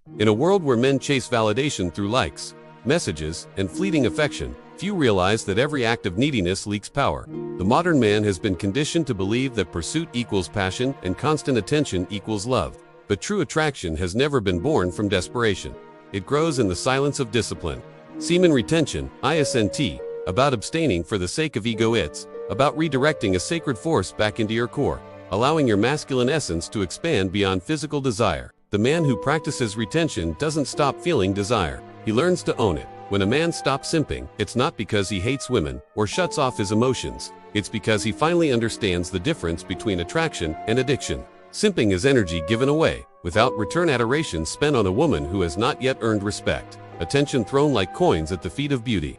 In a world where men chase validation through likes, messages, and fleeting affection, few realize that every act of neediness leaks power. The modern man has been conditioned to believe that pursuit equals passion and constant attention equals love. But true attraction has never been born from desperation. It grows in the silence of discipline. Semen retention, ISNT, about abstaining for the sake of ego. It's about redirecting a sacred force back into your core, allowing your masculine essence to expand beyond physical desire. The man who practices retention doesn't stop feeling desire. He learns to own it. When a man stops simping, it's not because he hates women or shuts off his emotions. It's because he finally understands the difference between attraction and addiction. Simping is energy given away, without return, adoration spent on a woman who has not yet earned respect, attention thrown like coins at the feet of beauty.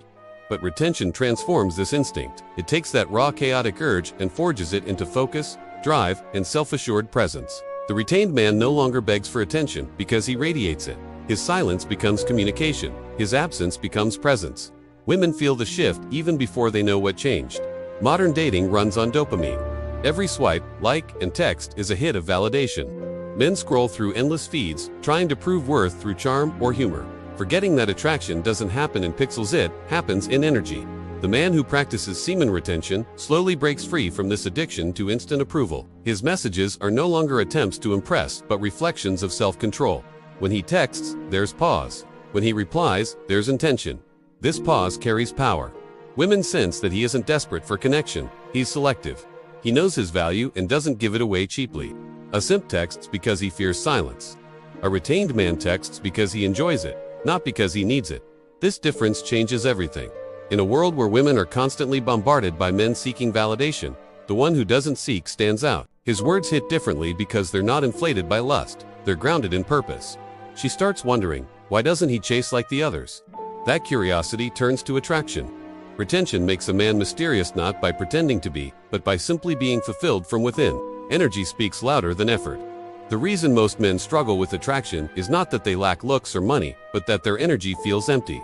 But retention transforms this instinct. It takes that raw, chaotic urge and forges it into focus, drive, and self-assured presence. The retained man no longer begs for attention because he radiates it. His silence becomes communication. His absence becomes presence. Women feel the shift even before they know what changed. Modern dating runs on dopamine. Every swipe, like, and text is a hit of validation. Men scroll through endless feeds, trying to prove worth through charm or humor, forgetting that attraction doesn't happen in pixels, it happens in energy. The man who practices semen retention slowly breaks free from this addiction to instant approval. His messages are no longer attempts to impress, but reflections of self-control. When he texts, there's pause. When he replies, there's intention. This pause carries power. Women sense that he isn't desperate for connection. He's selective. He knows his value and doesn't give it away cheaply. A simp texts because he fears silence. A retained man texts because he enjoys it, not because he needs it. This difference changes everything. In a world where women are constantly bombarded by men seeking validation, the one who doesn't seek stands out. His words hit differently because they're not inflated by lust. They're grounded in purpose. She starts wondering, why doesn't he chase like the others? That curiosity turns to attraction. Retention makes a man mysterious not by pretending to be, but by simply being fulfilled from within. Energy speaks louder than effort. The reason most men struggle with attraction is not that they lack looks or money, but that their energy feels empty.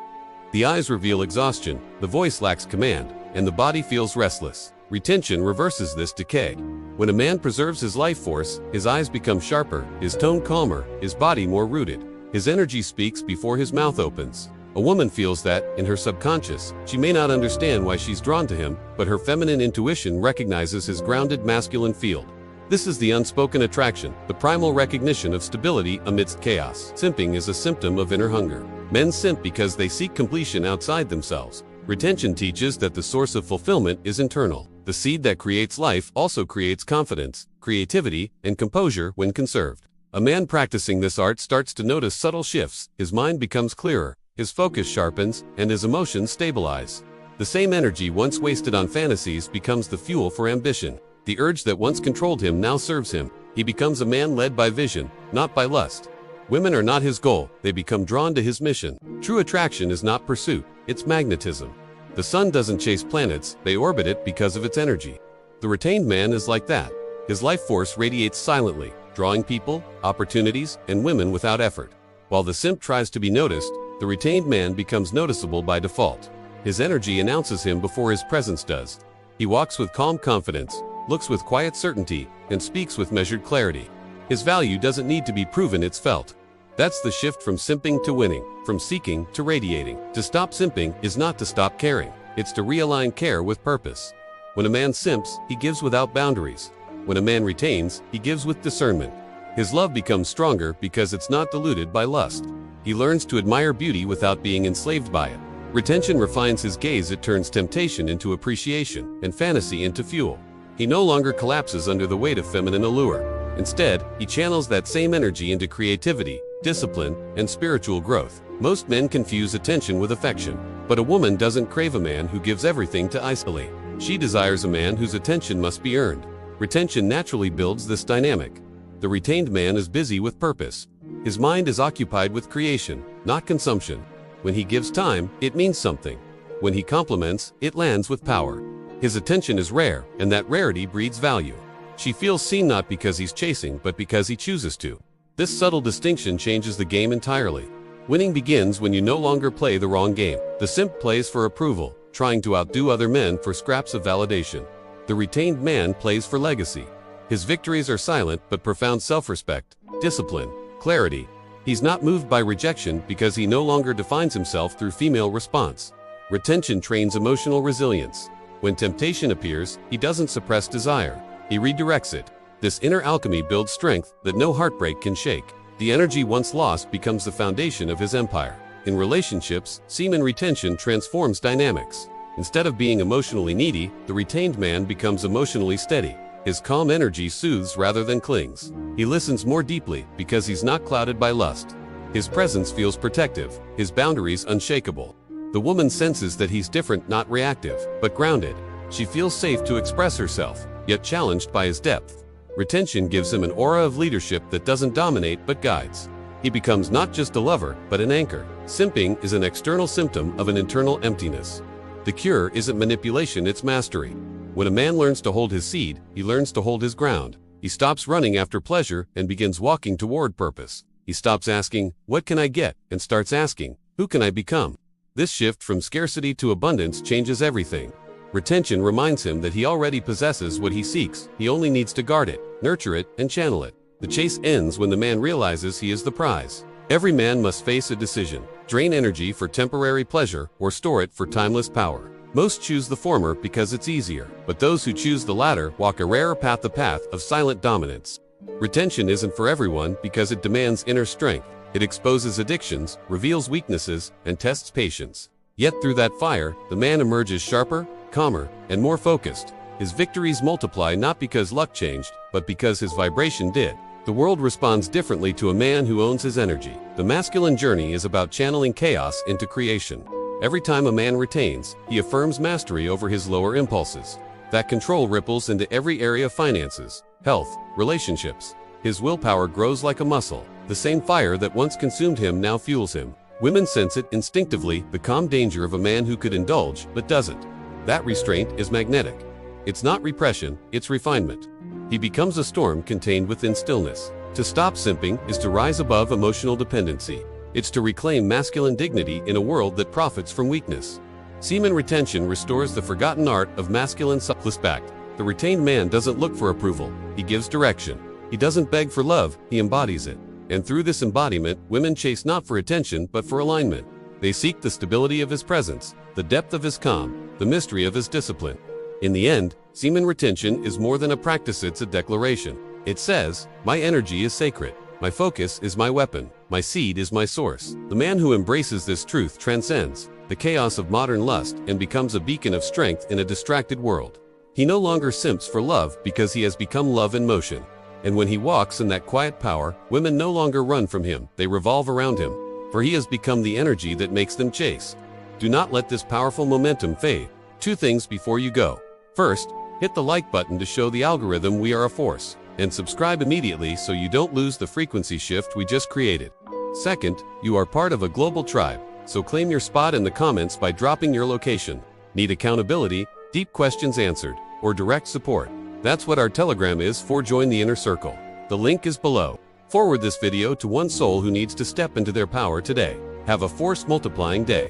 The eyes reveal exhaustion, the voice lacks command, and the body feels restless. Retention reverses this decay. When a man preserves his life force, his eyes become sharper, his tone calmer, his body more rooted. His energy speaks before his mouth opens. A woman feels that, in her subconscious, she may not understand why she's drawn to him, but her feminine intuition recognizes his grounded masculine field. This is the unspoken attraction, the primal recognition of stability amidst chaos. Simping is a symptom of inner hunger. Men simp because they seek completion outside themselves. Retention teaches that the source of fulfillment is internal. The seed that creates life also creates confidence, creativity, and composure when conserved. A man practicing this art starts to notice subtle shifts. His mind becomes clearer, his focus sharpens, and his emotions stabilize. The same energy once wasted on fantasies becomes the fuel for ambition. The urge that once controlled him now serves him. He becomes a man led by vision, not by lust. Women are not his goal, they become drawn to his mission. True attraction is not pursuit, it's magnetism. The sun doesn't chase planets, they orbit it because of its energy. The retained man is like that. His life force radiates silently, drawing people, opportunities, and women without effort. While the simp tries to be noticed, the retained man becomes noticeable by default. His energy announces him before his presence does. He walks with calm confidence, looks with quiet certainty, and speaks with measured clarity. His value doesn't need to be proven, it's felt. That's the shift from simping to winning, from seeking to radiating. To stop simping is not to stop caring, it's to realign care with purpose. When a man simps, he gives without boundaries. When a man retains, he gives with discernment. His love becomes stronger because it's not diluted by lust. He learns to admire beauty without being enslaved by it. Retention refines his gaze, it turns temptation into appreciation and fantasy into fuel. He no longer collapses under the weight of feminine allure. Instead, he channels that same energy into creativity, discipline, and spiritual growth. Most men confuse attention with affection, but a woman doesn't crave a man who gives everything to isolate. She desires a man whose attention must be earned. Retention naturally builds this dynamic. The retained man is busy with purpose. His mind is occupied with creation, not consumption. When he gives time, it means something. When he compliments, it lands with power. His attention is rare, and that rarity breeds value. She feels seen not because he's chasing, but because he chooses to. This subtle distinction changes the game entirely. Winning begins when you no longer play the wrong game. The simp plays for approval, trying to outdo other men for scraps of validation. The retained man plays for legacy. His victories are silent but profound: self-respect, discipline, clarity. He's not moved by rejection because he no longer defines himself through female response. Retention trains emotional resilience. When temptation appears, he doesn't suppress desire. He redirects it. This inner alchemy builds strength that no heartbreak can shake. The energy once lost becomes the foundation of his empire. In relationships, semen retention transforms dynamics. Instead of being emotionally needy, the retained man becomes emotionally steady. His calm energy soothes rather than clings. He listens more deeply because he's not clouded by lust. His presence feels protective, his boundaries unshakable. The woman senses that he's different, not reactive, but grounded. She feels safe to express herself, yet challenged by his depth. Retention gives him an aura of leadership that doesn't dominate but guides. He becomes not just a lover, but an anchor. Simping is an external symptom of an internal emptiness. The cure isn't manipulation, it's mastery. When a man learns to hold his seed, he learns to hold his ground. He stops running after pleasure and begins walking toward purpose. He stops asking, "What can I get?" and starts asking, "Who can I become?" This shift from scarcity to abundance changes everything. Retention reminds him that he already possesses what he seeks. He only needs to guard it, nurture it, and channel it. The chase ends when the man realizes he is the prize. Every man must face a decision: drain energy for temporary pleasure or store it for timeless power. Most choose the former because it's easier, but those who choose the latter walk a rarer path, the path of silent dominance. Retention isn't for everyone because it demands inner strength. It exposes addictions, reveals weaknesses, and tests patience. Yet through that fire, the man emerges sharper, calmer, and more focused. His victories multiply not because luck changed, but because his vibration did. The world responds differently to a man who owns his energy. The masculine journey is about channeling chaos into creation. Every time a man retains, he affirms mastery over his lower impulses. That control ripples into every area of finances, health, relationships. His willpower grows like a muscle. The same fire that once consumed him now fuels him. Women sense it instinctively, the calm danger of a man who could indulge but doesn't. That restraint is magnetic. It's not repression, it's refinement. He becomes a storm contained within stillness. To stop simping is to rise above emotional dependency. It's to reclaim masculine dignity in a world that profits from weakness. Semen retention restores the forgotten art of masculine self-respect. The retained man doesn't look for approval, he gives direction. He doesn't beg for love, he embodies it. And through this embodiment, women chase not for attention but for alignment. They seek the stability of his presence, the depth of his calm, the mystery of his discipline. In the end, semen retention is more than a practice, it's a declaration. It says, "My energy is sacred. My focus is my weapon. My seed is my source." The man who embraces this truth transcends the chaos of modern lust and becomes a beacon of strength in a distracted world. He no longer simps for love because he has become love in motion. And when he walks in that quiet power, women no longer run from him, they revolve around him. For he has become the energy that makes them chase. Do not let this powerful momentum fade. 2 things before you go. First, hit the like button to show the algorithm we are a force. And subscribe immediately so you don't lose the frequency shift we just created. Second, you are part of a global tribe, so claim your spot in the comments by dropping your location. Need accountability, deep questions answered, or direct support? That's what our Telegram is for. Join the inner circle. The link is below. Forward this video to one soul who needs to step into their power today. Have a force multiplying day.